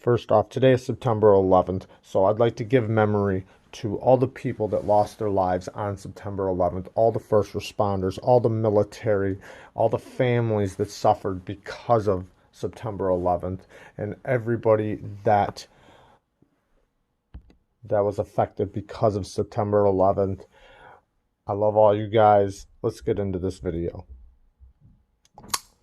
First off, today is September 11th, so I'd like to give memory to all the people that lost their lives on September 11th, all the first responders, all the military, all the families that suffered because of September 11th, and everybody that was affected because of September 11th. I love all you guys. Let's get into this video.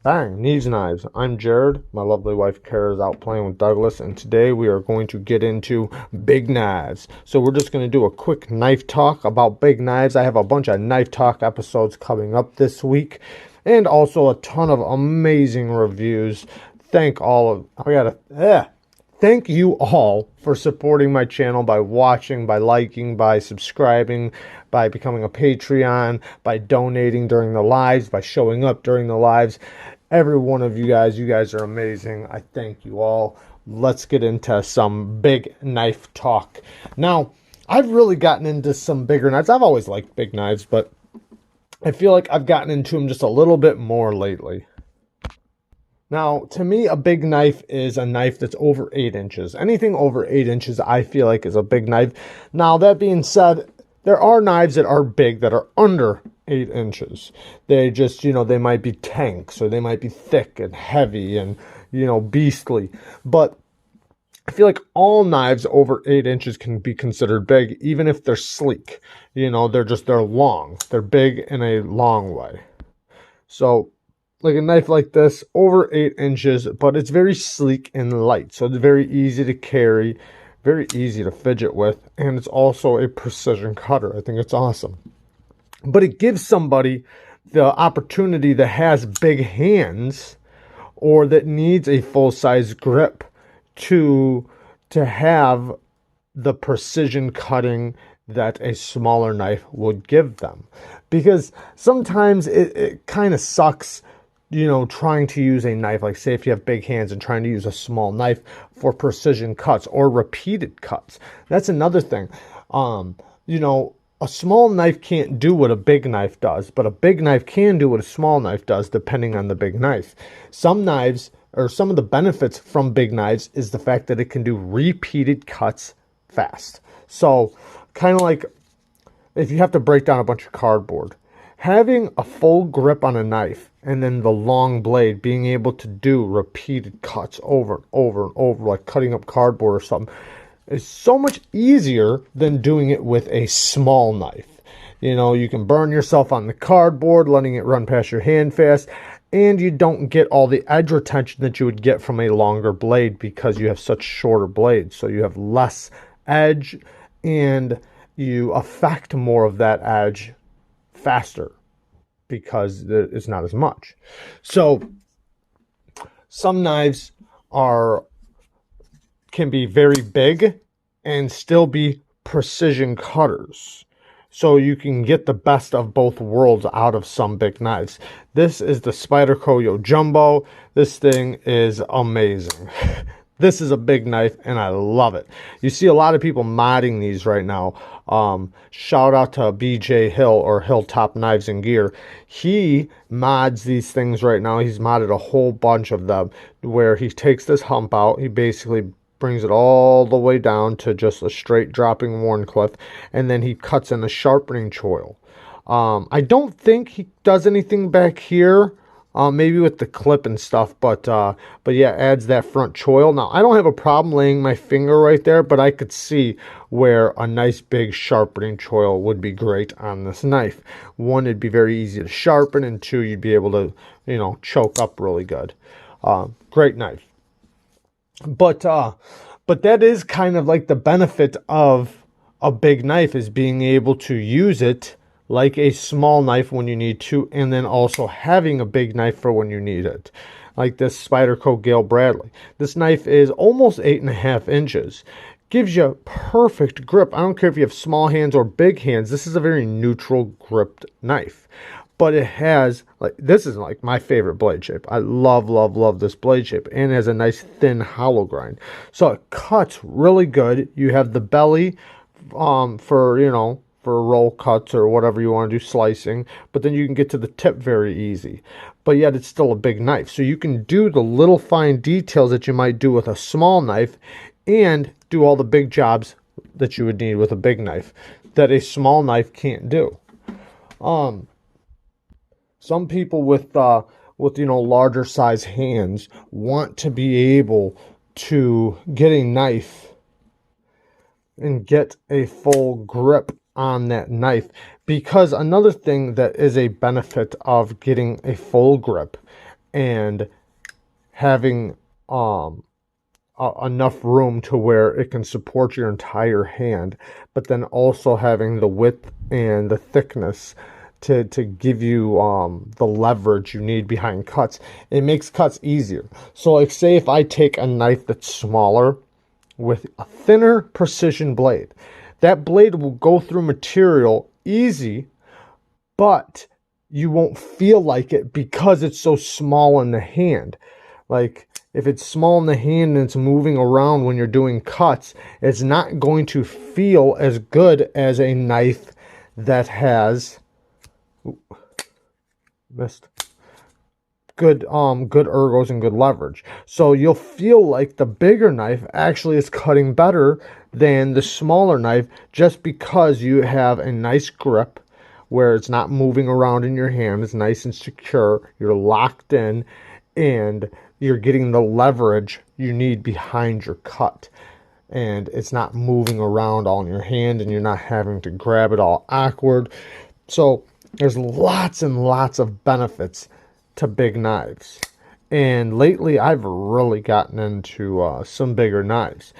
Bang! Neeves knives. I'm Jared. My lovely wife Kara is out playing with Douglas, and today we are going to get into big knives. So we're just going to do a quick knife talk about big knives. I have a bunch of knife talk episodes coming up this week, and also a ton of amazing reviews. Thank you all for supporting my channel by watching, by liking, by subscribing, by becoming a Patreon, by donating during the lives, by showing up during the lives. Every one of you guys are amazing. I thank you all. Let's get into some big knife talk. Now, I've really gotten into some bigger knives. I've always liked big knives, but I feel like I've gotten into them just a little bit more lately. Now, to me, a big knife is a knife that's over 8 inches. Anything over 8 inches, I feel like, is a big knife. Now, that being said, there are knives that are big that are under 8 inches. They just, they might be tanks, or they might be thick and heavy and, beastly. But I feel like all knives over 8 inches can be considered big, even if they're sleek. They're long. They're big in a long way. So, like a knife like this, over 8 inches, but it's very sleek and light. So it's very easy to carry, very easy to fidget with, and it's also a precision cutter. I think it's awesome. But it gives somebody the opportunity that has big hands or that needs a full-size grip to have the precision cutting that a smaller knife would give them. Because sometimes it kind of sucks, trying to use a knife, like say if you have big hands and trying to use a small knife for precision cuts or repeated cuts. That's another thing. A small knife can't do what a big knife does, but a big knife can do what a small knife does, depending on the big knife. Some knives, or some of the benefits from big knives, is the fact that it can do repeated cuts fast. So, kind of like if you have to break down a bunch of cardboard, having a full grip on a knife and then the long blade being able to do repeated cuts over and over and over, like cutting up cardboard or something, is so much easier than doing it with a small knife. You can burn yourself on the cardboard, letting it run past your hand fast, and you don't get all the edge retention that you would get from a longer blade because you have such shorter blades. So you have less edge and you affect more of that edge faster because it's not as much. So some knives can be very big and still be precision cutters. So you can get the best of both worlds out of some big knives. This is the Spyderco Jumbo. This thing is amazing. This is a big knife, and I love it. You see a lot of people modding these right now. Shout out to BJ Hill, or Hilltop Knives and Gear. He mods these things right now. He's modded a whole bunch of them where he takes this hump out. He basically brings it all the way down to just a straight dropping Wharncliffe, and then he cuts in a sharpening choil. I don't think he does anything back here. Maybe with the clip and stuff, but yeah, adds that front choil. Now, I don't have a problem laying my finger right there, but I could see where a nice big sharpening choil would be great on this knife. One, it'd be very easy to sharpen, and two, you'd be able to, choke up really good. Great knife. But that is kind of like the benefit of a big knife, is being able to use it like a small knife when you need to, and then also having a big knife for when you need it. Like this Spyderco Gale Bradley. This knife is almost 8.5 inches. Gives you perfect grip. I don't care if you have small hands or big hands. This is a very neutral gripped knife. But it has, this is like my favorite blade shape. I love, love, love this blade shape. And it has a nice thin hollow grind. So it cuts really good. You have the belly for for roll cuts or whatever you want to do, slicing, but then you can get to the tip very easy. But yet it's still a big knife. So you can do the little fine details that you might do with a small knife and do all the big jobs that you would need with a big knife that a small knife can't do. Some people with larger size hands want to be able to get a knife and get a full grip on that knife, because another thing that is a benefit of getting a full grip and having enough room to where it can support your entire hand, but then also having the width and the thickness to give you the leverage you need behind cuts. It makes cuts easier. So like, say if I take a knife that's smaller with a thinner precision blade, that blade will go through material easy, but you won't feel like it because it's so small in the hand. Like, if it's small in the hand and it's moving around when you're doing cuts, it's not going to feel as good as a knife that has good ergos and good leverage. So you'll feel like the bigger knife actually is cutting better than the smaller knife, just because you have a nice grip where it's not moving around in your hand. It's nice and secure. You're locked in, and you're getting the leverage you need behind your cut. And it's not moving around all in your hand, and you're not having to grab it all awkward. So there's lots and lots of benefits to big knives. And lately I've really gotten into some bigger knives.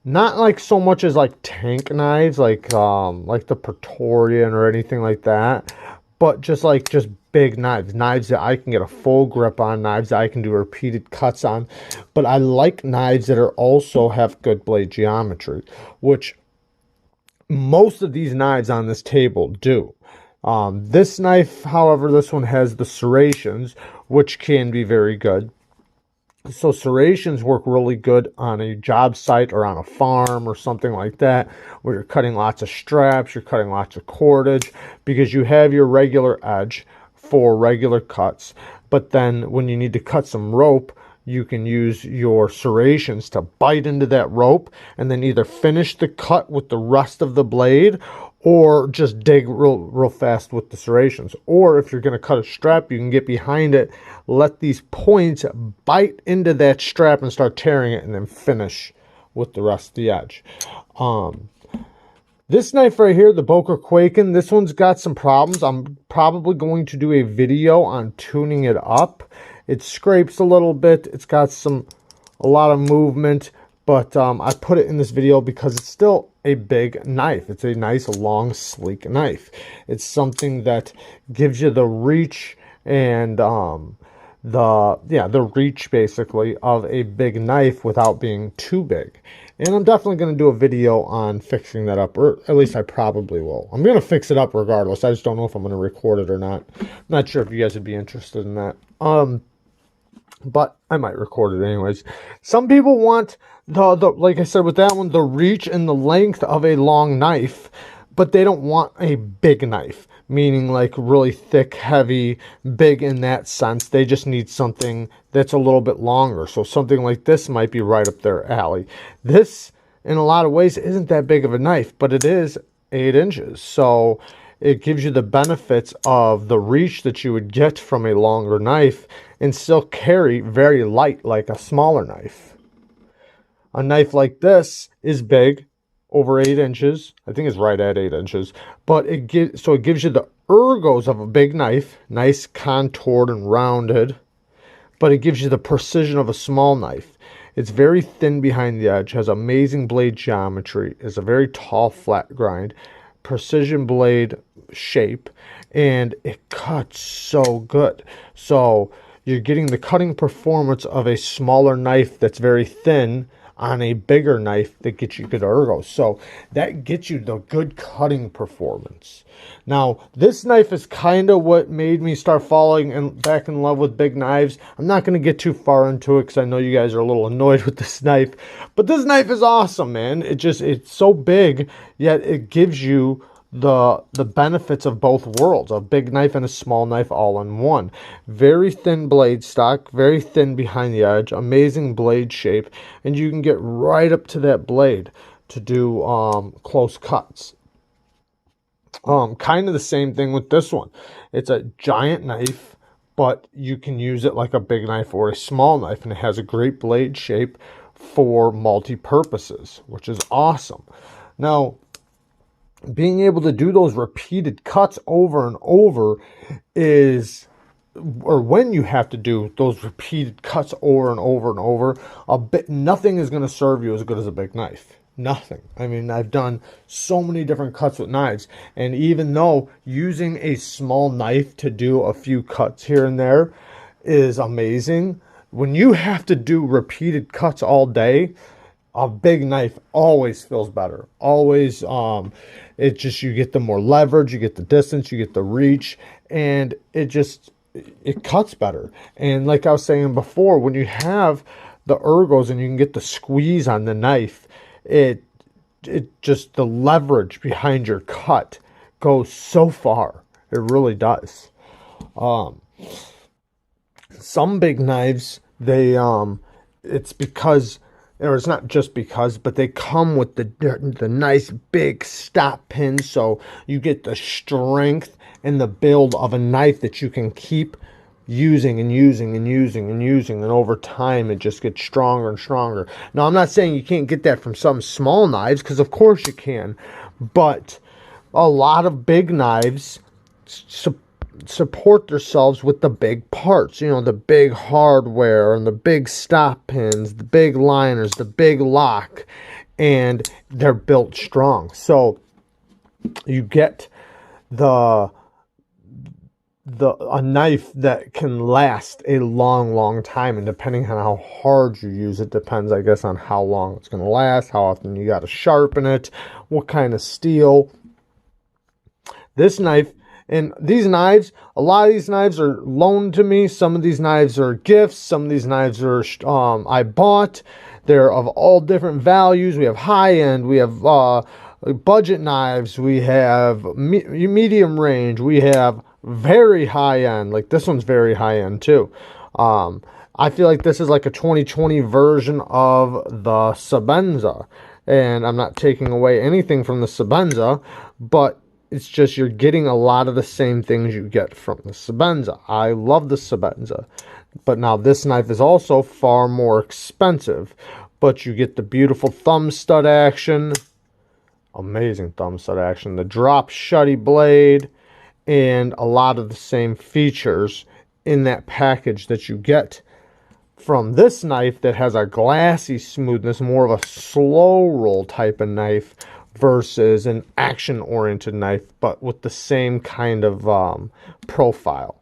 Not like so much as like tank knives, like the Praetorian or anything like that, but just big knives, knives that I can get a full grip on, knives that I can do repeated cuts on. But I like knives that are also have good blade geometry, which most of these knives on this table do. This knife, however, this one has the serrations, which can be very good. So serrations work really good on a job site or on a farm or something like that, where you're cutting lots of straps, you're cutting lots of cordage, because you have your regular edge for regular cuts. But then when you need to cut some rope, you can use your serrations to bite into that rope and then either finish the cut with the rest of the blade, or just dig real fast with the serrations. Or if you're going to cut a strap, you can get behind it, let these points bite into that strap and start tearing it, and then finish with the rest of the edge. This knife right here, the Boker Quaken, this one's got some problems. I'm probably going to do a video on tuning it up. It scrapes a little bit. It's got a lot of movement, but I put it in this video because it's still a big knife. It's a nice, long, sleek knife. It's something that gives you the reach and the reach basically of a big knife without being too big. And I'm definitely going to do a video on fixing that up, or at least I probably will. I'm going to fix it up regardless. I just don't know if I'm going to record it or not. I'm not sure if you guys would be interested in that. But I might record it anyways. Some people want the like I said with that one, the reach and the length of a long knife, but they don't want a big knife, meaning like really thick, heavy, big in that sense. They just need something that's a little bit longer. So something like this might be right up their alley. This, in a lot of ways, isn't that big of a knife, but it is 8 inches. So it gives you the benefits of the reach that you would get from a longer knife and still carry very light like a smaller knife. A knife like this is big, over 8 inches. I think it's right at 8 inches. But it gives you the ergos of a big knife, nice contoured and rounded, but it gives you the precision of a small knife. It's very thin behind the edge, has amazing blade geometry, is a very tall flat grind, precision blade shape, and it cuts so good. So you're getting the cutting performance of a smaller knife that's very thin on a bigger knife that gets you good ergos. So that gets you the good cutting performance. Now, this knife is kind of what made me start falling back in love with big knives. I'm not going to get too far into it because I know you guys are a little annoyed with this knife. But this knife is awesome, man. It's so big, yet it gives you the benefits of both worlds, a big knife and a small knife all in one. Very thin blade stock, very thin behind the edge, amazing blade shape, and you can get right up to that blade to do close cuts. Kind of the same thing with this one. It's a giant knife, but you can use it like a big knife or a small knife, and it has a great blade shape for multi-purposes, which is awesome. Now, being able to do those repeated cuts over and over is, or when you have to do those repeated cuts over and over and over, nothing is going to serve you as good as a big knife. Nothing. I mean, I've done so many different cuts with knives, and even though using a small knife to do a few cuts here and there is amazing, when you have to do repeated cuts all day, a big knife always feels better. Always, it just, you get the more leverage, you get the distance, you get the reach, and it cuts better. And like I was saying before, when you have the ergos and you can get the squeeze on the knife, it just, the leverage behind your cut goes so far. It really does. Some big knives, it's because, or it's not just because, but they come with the nice big stop pins, so you get the strength and the build of a knife that you can keep using and using and using and using, and over time it just gets stronger and stronger. Now, I'm not saying you can't get that from some small knives, because of course you can, but a lot of big knives support themselves with the big parts, you know, the big hardware and the big stop pins, the big liners, the big lock, and they're built strong. So you get a knife that can last a long time, and depending on how hard you use it, depends, I guess, on how long it's going to last, how often you got to sharpen it, what kind of steel. This knife, and these knives, a lot of these knives are loaned to me. Some of these knives are gifts. Some of these knives are I bought. They're of all different values. We have high end. We have budget knives. We have medium range. We have very high end. Like this one's very high end too. I feel like this is like a 2020 version of the Sebenza, and I'm not taking away anything from the Sebenza, but it's just you're getting a lot of the same things you get from the Sebenza. I love the Sebenza, but now this knife is also far more expensive, but you get the beautiful thumb stud action, amazing thumb stud action, the drop shutty blade, and a lot of the same features in that package that you get from this knife that has a glassy smoothness, more of a slow roll type of knife versus an action-oriented knife, but with the same kind of profile.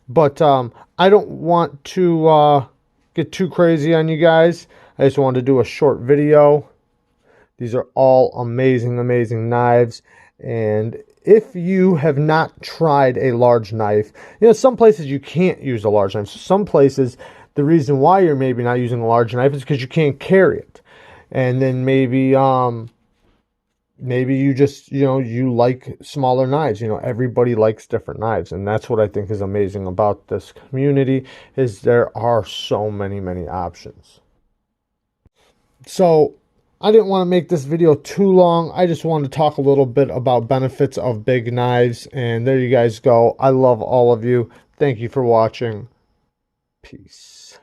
But I don't want to get too crazy on you guys. I just wanted to do a short video. These are all amazing knives, and if you have not tried a large knife, you know, some places you can't use a large knife. So some places, the reason why you're maybe not using a large knife is because you can't carry it. And then maybe you just, you know, you like smaller knives. You know, everybody likes different knives, and that's what I think is amazing about this community, is there are so many options. So I didn't want to make this video too long. I just wanted to talk a little bit about benefits of big knives, and there you guys go. I love all of you. Thank you for watching. Peace.